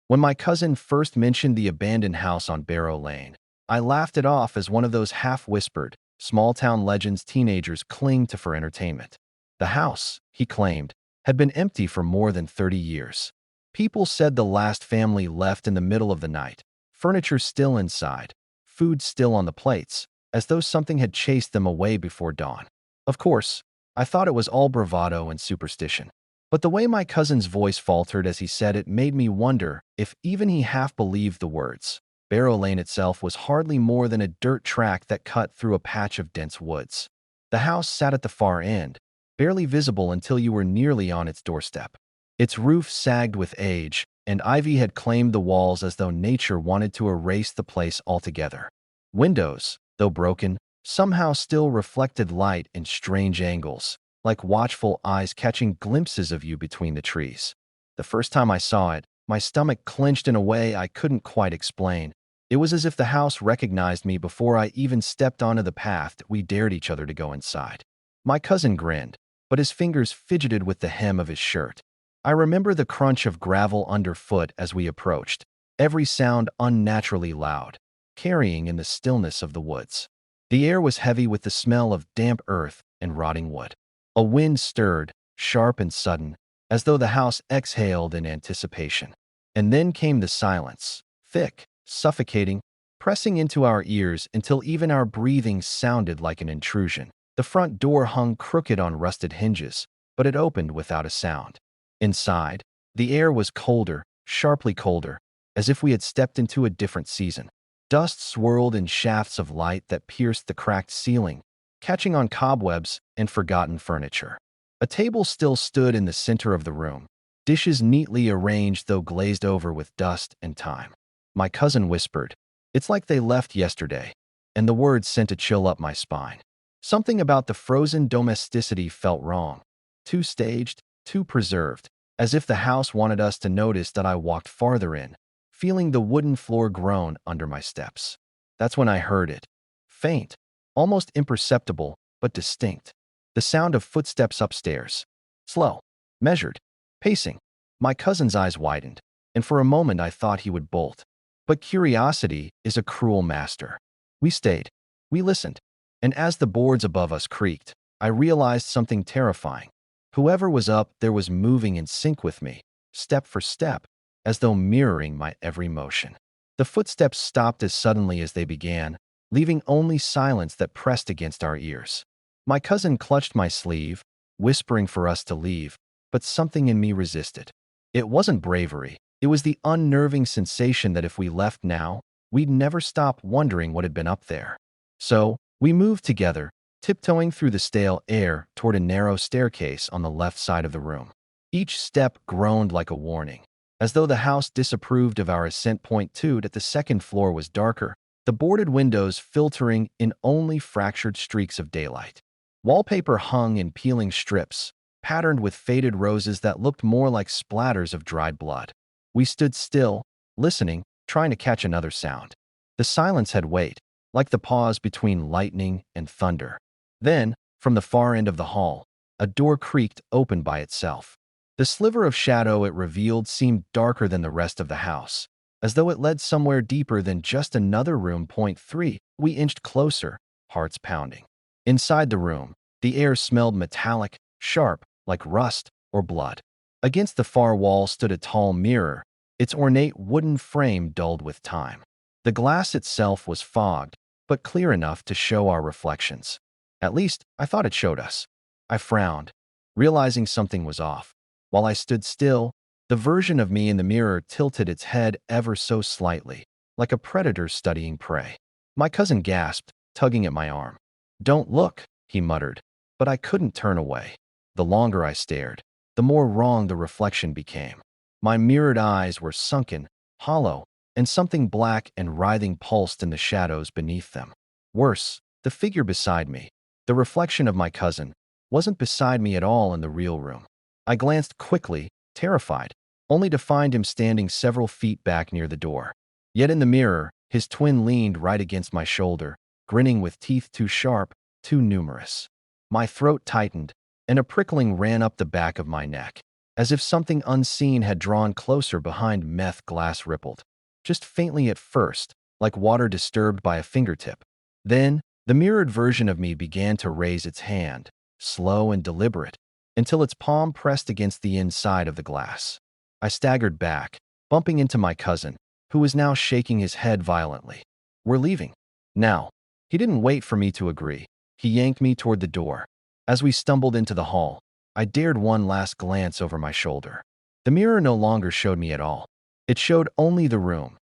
When my cousin first mentioned the abandoned house on Barrow Lane, I laughed it off as one of those half-whispered, small-town legends teenagers cling to for entertainment. The house, he claimed, had been empty for more than 30 years. People said the last family left in the middle of the night, furniture still inside, food still on the plates, as though something had chased them away before dawn. Of course, I thought it was all bravado and superstition. But the way my cousin's voice faltered as he said it made me wonder if even he half believed the words. Barrow Lane itself was hardly more than a dirt track that cut through a patch of dense woods. The house sat at the far end, barely visible until you were nearly on its doorstep. Its roof sagged with age, and ivy had claimed the walls as though nature wanted to erase the place altogether. Windows, though broken, somehow still reflected light in strange angles, like watchful eyes catching glimpses of you between the trees. The first time I saw it, my stomach clenched in a way I couldn't quite explain. It was as if the house recognized me before I even stepped onto the path that we dared each other to go inside. My cousin grinned, but his fingers fidgeted with the hem of his shirt. I remember the crunch of gravel underfoot as we approached, every sound unnaturally loud, carrying in the stillness of the woods. The air was heavy with the smell of damp earth and rotting wood. A wind stirred, sharp and sudden, as though the house exhaled in anticipation. And then came the silence, thick, suffocating, pressing into our ears until even our breathing sounded like an intrusion. The front door hung crooked on rusted hinges, but it opened without a sound. Inside, the air was colder, sharply colder, as if we had stepped into a different season. Dust swirled in shafts of light that pierced the cracked ceiling, catching on cobwebs and forgotten furniture. A table still stood in the center of the room, dishes neatly arranged though glazed over with dust and time. My cousin whispered, "It's like they left yesterday," and the words sent a chill up my spine. Something about the frozen domesticity felt wrong, too staged, too preserved, as if the house wanted us to notice that I walked farther in, feeling the wooden floor groan under my steps. That's when I heard it. Faint, almost imperceptible, but distinct. The sound of footsteps upstairs. Slow, measured, pacing. My cousin's eyes widened, and for a moment I thought he would bolt. But curiosity is a cruel master. We stayed. We listened. And as the boards above us creaked, I realized something terrifying. Whoever was up there was moving in sync with me, step for step, as though mirroring my every motion. The footsteps stopped as suddenly as they began, leaving only silence that pressed against our ears. My cousin clutched my sleeve, whispering for us to leave, but something in me resisted. It wasn't bravery. It was the unnerving sensation that if we left now, we'd never stop wondering what had been up there. So, we moved together, tiptoeing through the stale air toward a narrow staircase on the left side of the room. Each step groaned like a warning, as though the house disapproved of our ascent. Point two, that the second floor was darker, the boarded windows filtering in only fractured streaks of daylight. Wallpaper hung in peeling strips, patterned with faded roses that looked more like splatters of dried blood. We stood still, listening, trying to catch another sound. The silence had weight, like the pause between lightning and thunder. Then, from the far end of the hall, a door creaked open by itself. The sliver of shadow it revealed seemed darker than the rest of the house, as though it led somewhere deeper than just another room. Point three, we inched closer, hearts pounding. Inside the room, the air smelled metallic, sharp, like rust or blood. Against the far wall stood a tall mirror, its ornate wooden frame dulled with time. The glass itself was fogged, but clear enough to show our reflections. At least, I thought it showed us. I frowned, realizing something was off. While I stood still, the version of me in the mirror tilted its head ever so slightly, like a predator studying prey. My cousin gasped, tugging at my arm. "Don't look," he muttered, but I couldn't turn away. The longer I stared, the more wrong the reflection became. My mirrored eyes were sunken, hollow, and something black and writhing pulsed in the shadows beneath them. Worse, the figure beside me, the reflection of my cousin, wasn't beside me at all in the real room. I glanced quickly, terrified, only to find him standing several feet back near the door. Yet in the mirror, his twin leaned right against my shoulder, grinning with teeth too sharp, too numerous. My throat tightened, and a prickling ran up the back of my neck. as if something unseen had drawn closer behind meth glass rippled. Just faintly at first, like water disturbed by a fingertip. Then, the mirrored version of me began to raise its hand, slow and deliberate, until its palm pressed against the inside of the glass. I staggered back, bumping into my cousin, who was now shaking his head violently. "We're leaving. Now." He didn't wait for me to agree. He yanked me toward the door. As we stumbled into the hall, I dared one last glance over my shoulder. The mirror no longer showed me at all. It showed only the room,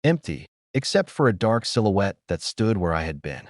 empty, except for a dark silhouette that stood where I had been.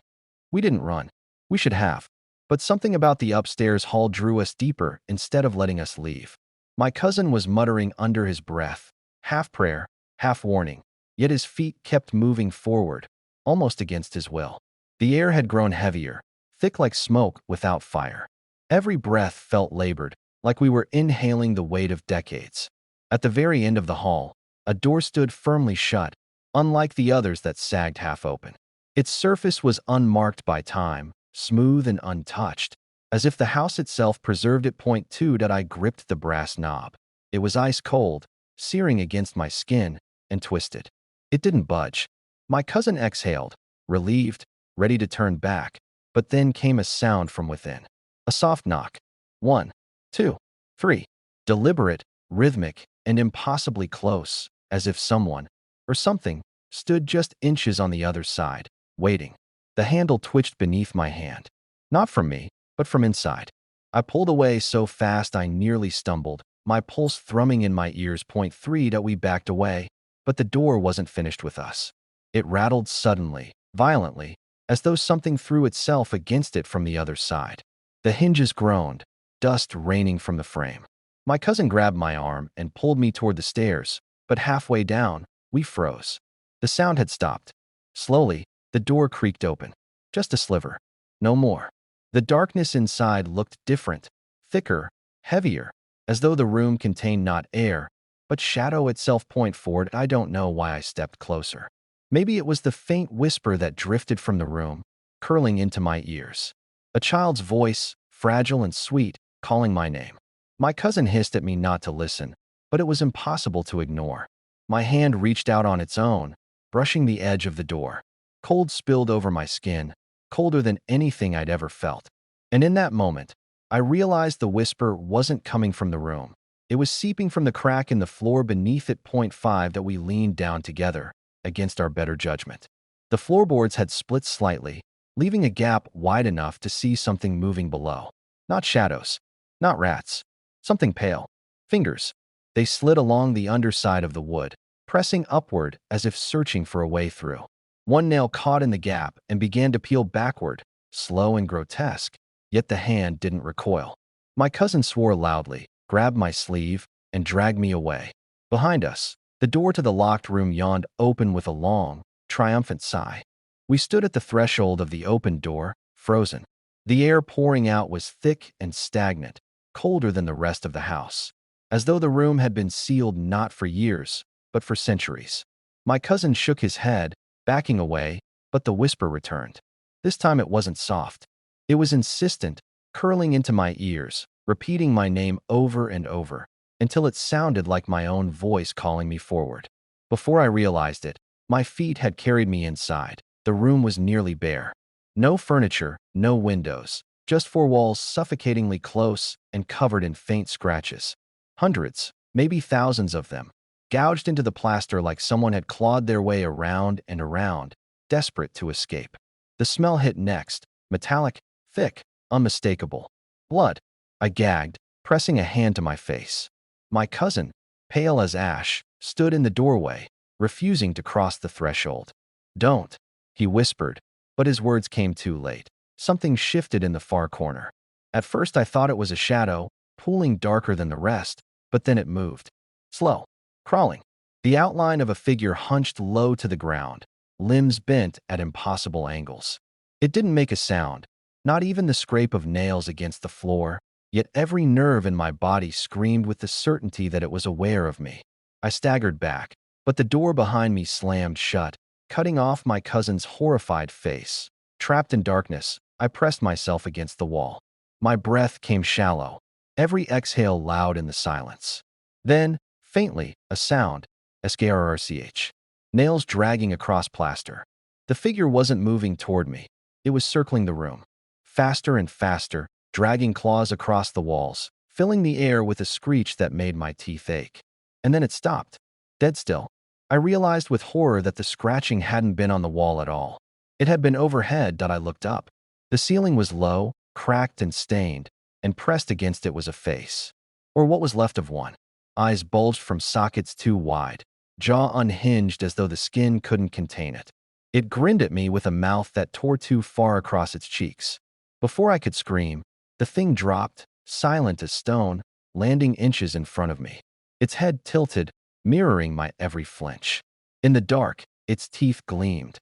We didn't run. We should have. But something about the upstairs hall drew us deeper instead of letting us leave. My cousin was muttering under his breath, half prayer, half warning, yet his feet kept moving forward, almost against his will. The air had grown heavier, thick like smoke without fire. Every breath felt labored, like we were inhaling the weight of decades. At the very end of the hall, a door stood firmly shut, unlike the others that sagged half open. Its surface was unmarked by time, smooth and untouched, as if the house itself preserved it. Point two. I gripped the brass knob. It was ice cold, searing against my skin, and twisted. It didn't budge. My cousin exhaled, relieved, ready to turn back, but then came a sound from within. A soft knock. 1, 2, 3. Deliberate, rhythmic, and impossibly close, as if someone, or something, stood just inches on the other side, waiting. The handle twitched beneath my hand. Not from me, but from inside. I pulled away so fast I nearly stumbled, my pulse thrumming in my ears. Point three. We backed away, but the door wasn't finished with us. It rattled suddenly, violently, as though something threw itself against it from the other side. The hinges groaned, dust raining from the frame. My cousin grabbed my arm and pulled me toward the stairs, but halfway down, we froze. The sound had stopped. Slowly, the door creaked open. Just a sliver. No more. The darkness inside looked different, thicker, heavier, as though the room contained not air, but shadow itself. Point forward. I don't know why I stepped closer. Maybe it was the faint whisper that drifted from the room, curling into my ears. A child's voice, fragile and sweet, calling my name. My cousin hissed at me not to listen, but it was impossible to ignore. My hand reached out on its own, brushing the edge of the door. Cold spilled over my skin, colder than anything I'd ever felt. And in that moment, I realized the whisper wasn't coming from the room. It was seeping from the crack in the floor beneath it. Point five. We leaned down together, against our better judgment. The floorboards had split slightly, leaving a gap wide enough to see something moving below. Not shadows, not rats, something pale. Fingers. They slid along the underside of the wood, pressing upward as if searching for a way through. One nail caught in the gap and began to peel backward, slow and grotesque, yet the hand didn't recoil. My cousin swore loudly, grabbed my sleeve, and dragged me away. Behind us, the door to the locked room yawned open with a long, triumphant sigh. We stood at the threshold of the open door, frozen. The air pouring out was thick and stagnant, colder than the rest of the house, as though the room had been sealed not for years, but for centuries. My cousin shook his head, backing away, but the whisper returned. This time it wasn't soft. It was insistent, curling into my ears, repeating my name over and over, until it sounded like my own voice calling me forward. Before I realized it, my feet had carried me inside. The room was nearly bare. No furniture, no windows, just four walls suffocatingly close and covered in faint scratches. Hundreds, maybe thousands of them, gouged into the plaster like someone had clawed their way around and around, desperate to escape. The smell hit next, metallic, thick, unmistakable. Blood. I gagged, pressing a hand to my face. My cousin, pale as ash, stood in the doorway, refusing to cross the threshold. "Don't," he whispered, but his words came too late. Something shifted in the far corner. At first I thought it was a shadow, pooling darker than the rest, but then it moved. Slow. Crawling. The outline of a figure hunched low to the ground, limbs bent at impossible angles. It didn't make a sound, not even the scrape of nails against the floor, yet every nerve in my body screamed with the certainty that it was aware of me. I staggered back, but the door behind me slammed shut, cutting off my cousin's horrified face. Trapped in darkness, I pressed myself against the wall. My breath came shallow, every exhale loud in the silence. Then, faintly, a sound, skrrch, nails dragging across plaster. The figure wasn't moving toward me. It was circling the room, faster and faster, dragging claws across the walls, filling the air with a screech that made my teeth ache. And then it stopped, dead still. I realized with horror that the scratching hadn't been on the wall at all. It had been overhead. I looked up. The ceiling was low, cracked and stained, and pressed against it was a face. Or what was left of one. Eyes bulged from sockets too wide, jaw unhinged as though the skin couldn't contain it. It grinned at me with a mouth that tore too far across its cheeks. Before I could scream, the thing dropped, silent as stone, landing inches in front of me. Its head tilted, mirroring my every flinch. In the dark, its teeth gleamed.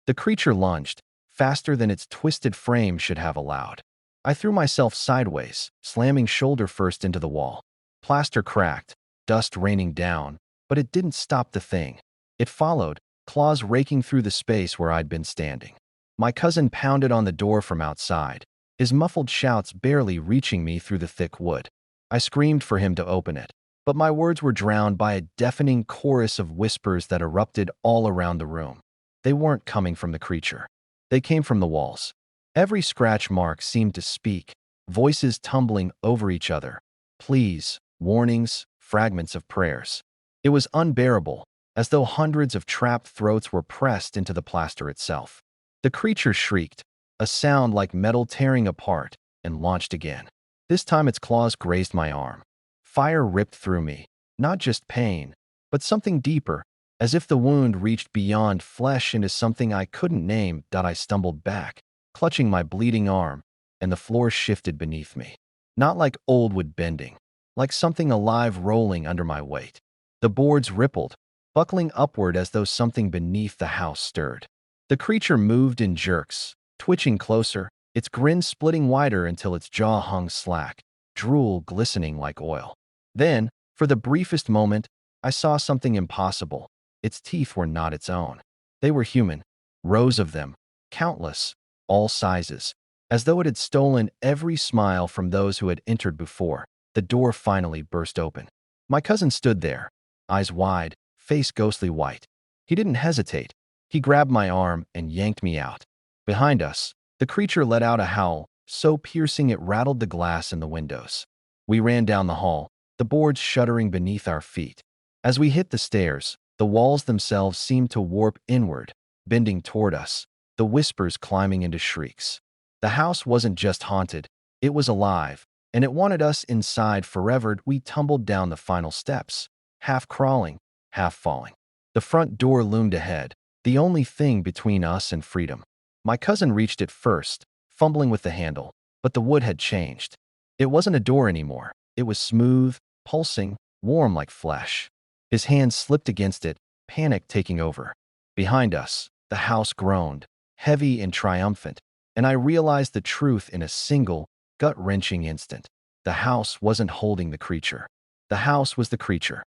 The creature lunged, faster than its twisted frame should have allowed. I threw myself sideways, slamming shoulder first into the wall. Plaster cracked, dust raining down, but it didn't stop the thing. It followed, claws raking through the space where I'd been standing. My cousin pounded on the door from outside, his muffled shouts barely reaching me through the thick wood. I screamed for him to open it, but my words were drowned by a deafening chorus of whispers that erupted all around the room. They weren't coming from the creature. They came from the walls. Every scratch mark seemed to speak, voices tumbling over each other. Pleas, warnings, fragments of prayers. It was unbearable, as though hundreds of trapped throats were pressed into the plaster itself. The creature shrieked, a sound like metal tearing apart, and launched again. This time its claws grazed my arm. Fire ripped through me, not just pain, but something deeper, as if the wound reached beyond flesh into something I couldn't name. I stumbled back, clutching my bleeding arm, and the floor shifted beneath me. Not like old wood bending, like something alive rolling under my weight. The boards rippled, buckling upward as though something beneath the house stirred. The creature moved in jerks, twitching closer, its grin splitting wider until its jaw hung slack, drool glistening like oil. Then, for the briefest moment, I saw something impossible. Its teeth were not its own. They were human, rows of them, countless, all sizes. As though it had stolen every smile from those who had entered before, the door finally burst open. My cousin stood there, eyes wide, face ghostly white. He didn't hesitate. He grabbed my arm and yanked me out. Behind us, the creature let out a howl, so piercing it rattled the glass in the windows. We ran down the hall, the boards shuddering beneath our feet. As we hit the stairs, the walls themselves seemed to warp inward, bending toward us, the whispers climbing into shrieks. The house wasn't just haunted, it was alive, and it wanted us inside forever. We tumbled down the final steps, half crawling, half falling. The front door loomed ahead, the only thing between us and freedom. My cousin reached it first, fumbling with the handle, but the wood had changed. It wasn't a door anymore. It was smooth, pulsing, warm like flesh. His hand slipped against it, panic taking over. Behind us, the house groaned, heavy and triumphant, and I realized the truth in a single, gut-wrenching instant. The house wasn't holding the creature. The house was the creature.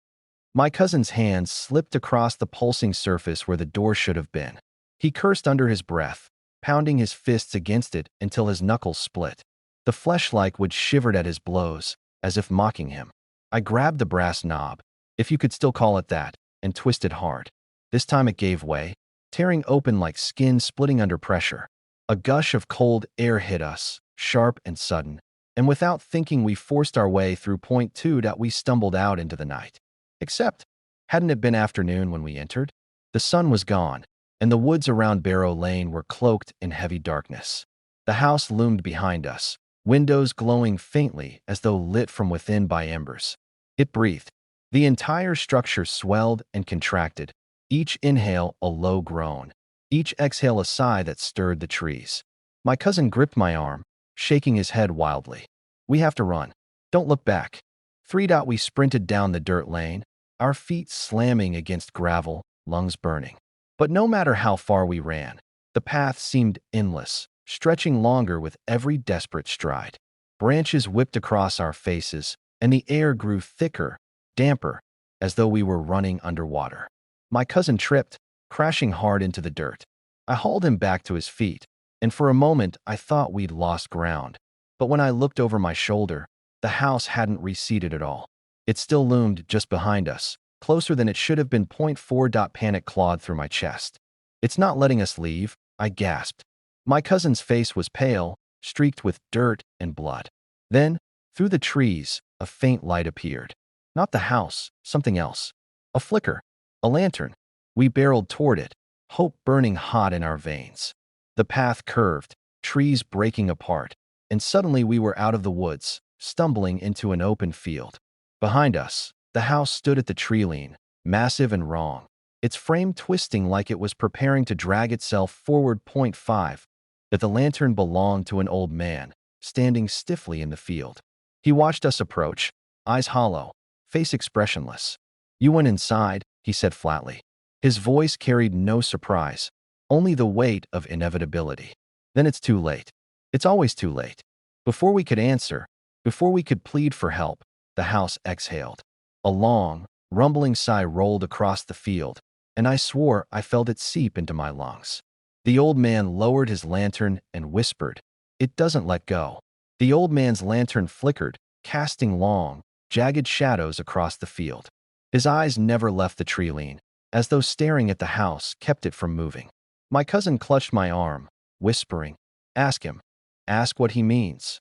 My cousin's hand slipped across the pulsing surface where the door should have been. He cursed under his breath, pounding his fists against it until his knuckles split. The flesh-like wood shivered at his blows, as if mocking him. I grabbed the brass knob, if you could still call it that, and twisted hard. This time it gave way, tearing open like skin splitting under pressure. A gush of cold air hit us, sharp and sudden, and without thinking we forced our way through point two. We stumbled out into the night. Except, hadn't it been afternoon when we entered? The sun was gone, and the woods around Barrow Lane were cloaked in heavy darkness. The house loomed behind us, windows glowing faintly as though lit from within by embers. It breathed. The entire structure swelled and contracted, each inhale a low groan, each exhale a sigh that stirred the trees. My cousin gripped my arm, shaking his head wildly. We have to run. Don't look back. 3. We sprinted down the dirt lane, our feet slamming against gravel, lungs burning. But no matter how far we ran, the path seemed endless, stretching longer with every desperate stride. Branches whipped across our faces, and the air grew thicker, damper, as though we were running underwater. My cousin tripped, crashing hard into the dirt. I hauled him back to his feet, and for a moment I thought we'd lost ground. But when I looked over my shoulder, The house hadn't receded at all. It still loomed just behind us, closer than it should have been. Point four. Panic clawed through my chest. It's not letting us leave, I gasped. My cousin's face was pale, streaked with dirt and blood. Then, through the trees, a faint light appeared. Not the house, something else. A flicker. A lantern. We barreled toward it, hope burning hot in our veins. The path curved, trees breaking apart, and suddenly we were out of the woods, stumbling into an open field. Behind us, the house stood at the tree line, massive and wrong, its frame twisting like it was preparing to drag itself forward. Point five. That the lantern belonged to an old man, standing stiffly in the field. He watched us approach, eyes hollow, face expressionless. You went inside, he said flatly. His voice carried no surprise, only the weight of inevitability. Then it's too late. It's always too late. Before we could answer, before we could plead for help, the house exhaled. A long, rumbling sigh rolled across the field, and I swore I felt it seep into my lungs. The old man lowered his lantern and whispered, "It doesn't let go." The old man's lantern flickered, casting long, jagged shadows across the field. His eyes never left the tree line, as though staring at the house kept it from moving. My cousin clutched my arm, whispering, "Ask him. Ask what he means."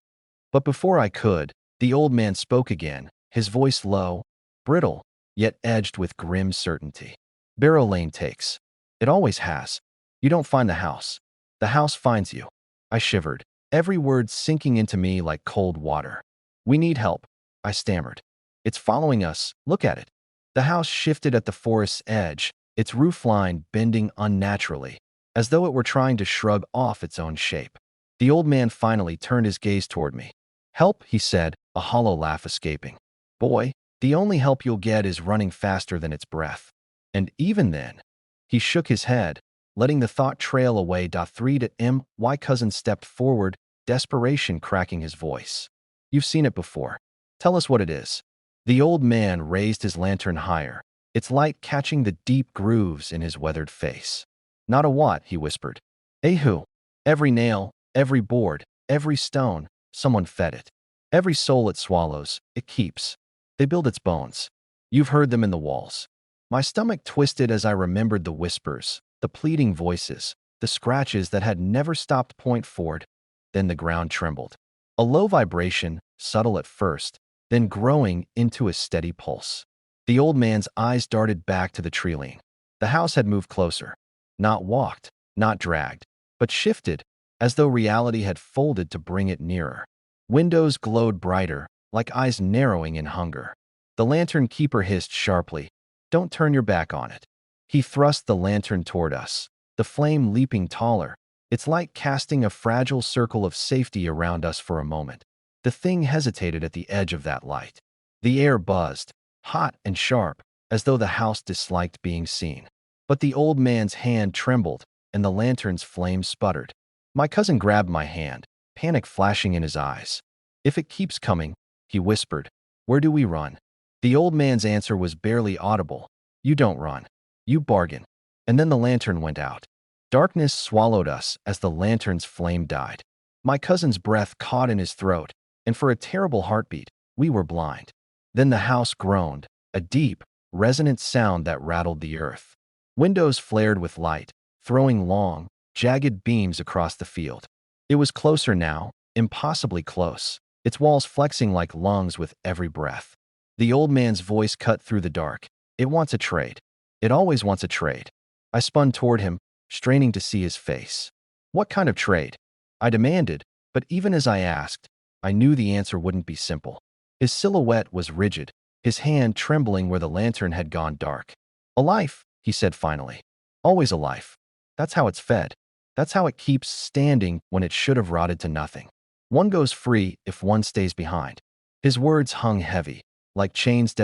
But before I could, the old man spoke again, his voice low, brittle, yet edged with grim certainty. "Barrow Lane takes. It always has. You don't find the house. The house finds you." I shivered, every word sinking into me like cold water. "We need help," I stammered. "It's following us. Look at it." The house shifted at the forest's edge, its roofline bending unnaturally, as though it were trying to shrug off its own shape. The old man finally turned his gaze toward me. "Help," he said, a hollow laugh escaping. "Boy, the only help you'll get is running faster than its breath." And even then, he shook his head, letting the thought trail away. 3 to my cousin stepped forward, desperation cracking his voice. "You've seen it before. Tell us what it is." The old man raised his lantern higher, its light catching the deep grooves in his weathered face. "Not a what," he whispered. "Who? Every nail, every board, every stone, someone fed it. Every soul it swallows, it keeps. They build its bones. You've heard them in the walls." My stomach twisted as I remembered the whispers, the pleading voices, the scratches that had never stopped. Point forward. Then the ground trembled. A low vibration, subtle at first, then growing into a steady pulse. The old man's eyes darted back to the tree line. The house had moved closer. Not walked, not dragged, but shifted, as though reality had folded to bring it nearer. Windows glowed brighter, like eyes narrowing in hunger. The lantern keeper hissed sharply, "Don't turn your back on it." He thrust the lantern toward us, the flame leaping taller, its light casting a fragile circle of safety around us for a moment. The thing hesitated at the edge of that light. The air buzzed, hot and sharp, as though the house disliked being seen. But the old man's hand trembled, and the lantern's flame sputtered. My cousin grabbed my hand, panic flashing in his eyes. "If it keeps coming," he whispered, "where do we run?" The old man's answer was barely audible. "You don't run. You bargain." And then the lantern went out. Darkness swallowed us as the lantern's flame died. My cousin's breath caught in his throat, and for a terrible heartbeat, we were blind. Then the house groaned, a deep, resonant sound that rattled the earth. Windows flared with light, throwing long, jagged beams across the field. It was closer now, impossibly close, its walls flexing like lungs with every breath. The old man's voice cut through the dark. "It wants a trade. It always wants a trade." I spun toward him, straining to see his face. "What kind of trade?" I demanded, but even as I asked, I knew the answer wouldn't be simple. His silhouette was rigid, his hand trembling where the lantern had gone dark. "A life," he said finally. "Always a life. That's how it's fed. That's how it keeps standing when it should have rotted to nothing. One goes free if one stays behind." His words hung heavy, like chains.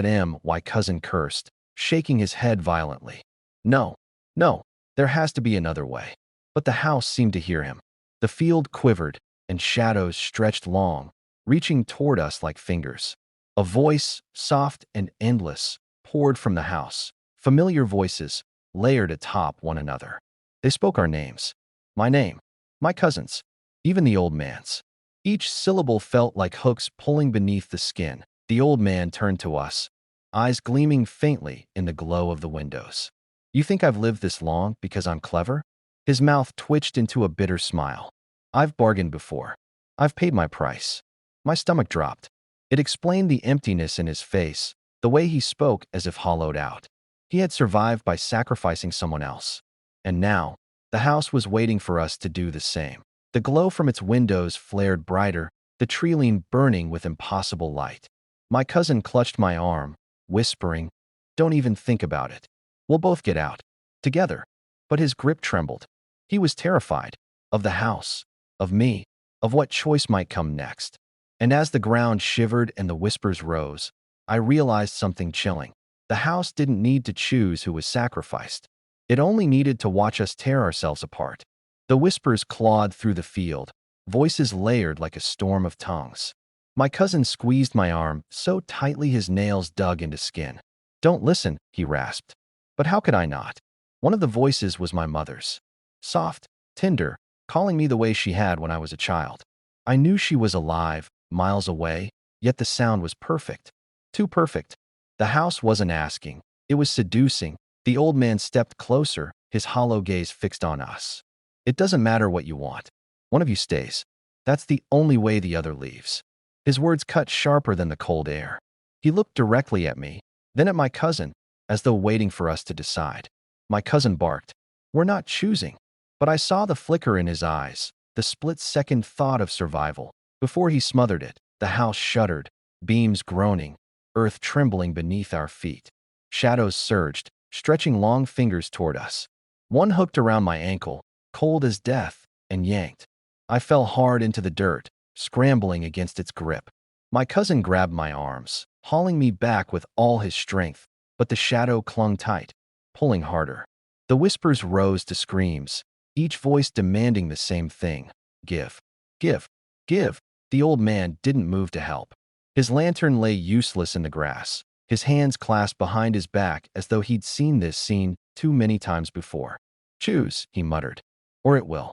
My cousin cursed, shaking his head violently. "No, no, there has to be another way." But the house seemed to hear him. The field quivered, and shadows stretched long, reaching toward us like fingers. A voice, soft and endless, poured from the house. Familiar voices, layered atop one another. They spoke our names. My name, my cousin's, even the old man's. Each syllable felt like hooks pulling beneath the skin. The old man turned to us, eyes gleaming faintly in the glow of the windows. You think I've lived this long because I'm clever? His mouth twitched into a bitter smile. I've bargained before. I've paid my price. My stomach dropped. It explained the emptiness in his face, the way he spoke as if hollowed out. He had survived by sacrificing someone else. And now, the house was waiting for us to do the same. The glow from its windows flared brighter, the tree burning with impossible light. My cousin clutched my arm, whispering, "Don't even think about it. We'll both get out. Together." But his grip trembled. He was terrified. Of the house. Of me. Of what choice might come next. And as the ground shivered and the whispers rose, I realized something chilling. The house didn't need to choose who was sacrificed. It only needed to watch us tear ourselves apart. The whispers clawed through the field, voices layered like a storm of tongues. My cousin squeezed my arm so tightly his nails dug into skin. "Don't listen," he rasped. But how could I not? One of the voices was my mother's. Soft, tender, calling me the way she had when I was a child. I knew she was alive, miles away, yet the sound was perfect. Too perfect. The house wasn't asking. It was seducing. The old man stepped closer, his hollow gaze fixed on us. "It doesn't matter what you want. One of you stays. That's the only way the other leaves." His words cut sharper than the cold air. He looked directly at me, then at my cousin, as though waiting for us to decide. My cousin barked. "We're not choosing." But I saw the flicker in his eyes, the split-second thought of survival. Before he smothered it, the house shuddered, beams groaning, earth trembling beneath our feet. Shadows surged, stretching long fingers toward us. One hooked around my ankle, cold as death, and yanked. I fell hard into the dirt, scrambling against its grip. My cousin grabbed my arms, hauling me back with all his strength, but the shadow clung tight, pulling harder. The whispers rose to screams, each voice demanding the same thing: give, give, give. The old man didn't move to help. His lantern lay useless in the grass, his hands clasped behind his back as though he'd seen this scene too many times before. "Choose," he muttered, "or it will."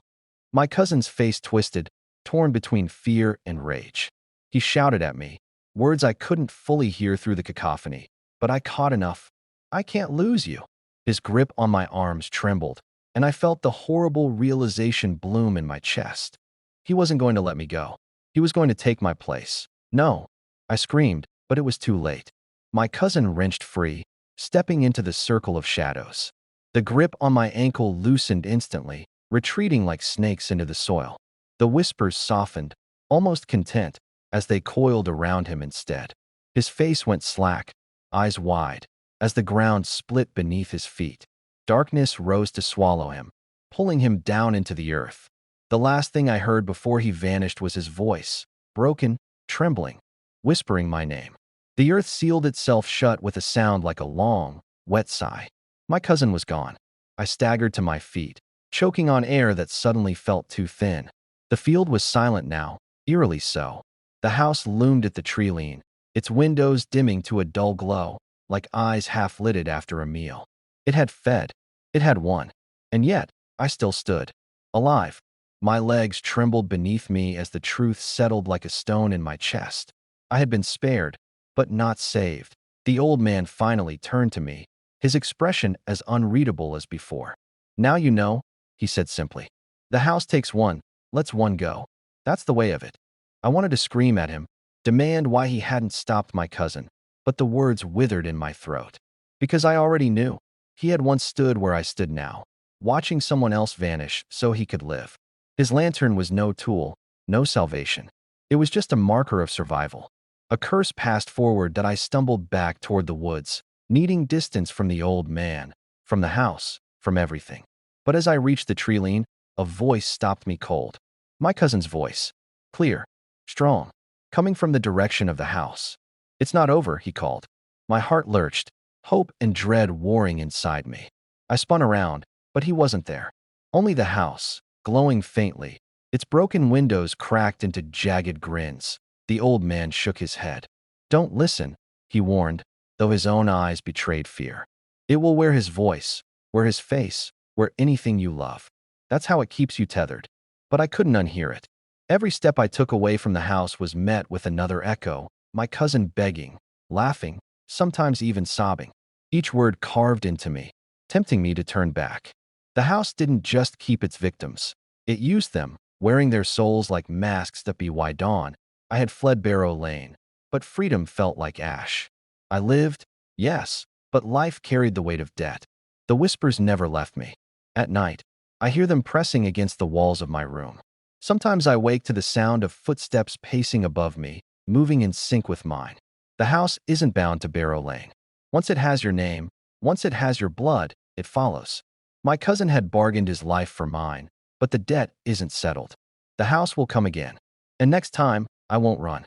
My cousin's face twisted, torn between fear and rage. He shouted at me, words I couldn't fully hear through the cacophony, but I caught enough. "I can't lose you." His grip on my arms trembled, and I felt the horrible realization bloom in my chest. He wasn't going to let me go. He was going to take my place. "No!" I screamed, but it was too late. My cousin wrenched free, stepping into the circle of shadows. The grip on my ankle loosened instantly, retreating like snakes into the soil. The whispers softened, almost content, as they coiled around him instead. His face went slack, eyes wide, as the ground split beneath his feet. Darkness rose to swallow him, pulling him down into the earth. The last thing I heard before he vanished was his voice, broken, trembling, whispering my name. The earth sealed itself shut with a sound like a long, wet sigh. My cousin was gone. I staggered to my feet, choking on air that suddenly felt too thin. The field was silent now, eerily so. The house loomed at the tree-line, its windows dimming to a dull glow, like eyes half-lidded after a meal. It had fed. It had won. And yet, I still stood, alive. My legs trembled beneath me as the truth settled like a stone in my chest. I had been spared, but not saved. The old man finally turned to me, his expression as unreadable as before. "Now you know," he said simply. "The house takes one, lets one go. That's the way of it." I wanted to scream at him, demand why he hadn't stopped my cousin, but the words withered in my throat. Because I already knew. He had once stood where I stood now, watching someone else vanish so he could live. His lantern was no tool, no salvation. It was just a marker of survival. A curse passed forward that I stumbled back toward the woods, needing distance from the old man, from the house, from everything. But as I reached the tree-line, a voice stopped me cold. My cousin's voice. Clear, strong, coming from the direction of the house. "It's not over," he called. My heart lurched, hope and dread warring inside me. I spun around, but he wasn't there. Only the house, glowing faintly, its broken windows cracked into jagged grins. The old man shook his head. "Don't listen," he warned, though his own eyes betrayed fear. "It will wear his voice, wear his face, wear anything you love. That's how it keeps you tethered." But I couldn't unhear it. Every step I took away from the house was met with another echo, my cousin begging, laughing, sometimes even sobbing. Each word carved into me, tempting me to turn back. The house didn't just keep its victims. It used them, wearing their souls like masks that by dawn. I had fled Barrow Lane, but freedom felt like ash. I lived, yes, but life carried the weight of debt. The whispers never left me. At night, I hear them pressing against the walls of my room. Sometimes I wake to the sound of footsteps pacing above me, moving in sync with mine. The house isn't bound to Barrow Lane. Once it has your name, once it has your blood, it follows. My cousin had bargained his life for mine, but the debt isn't settled. The house will come again. And next time, I won't run.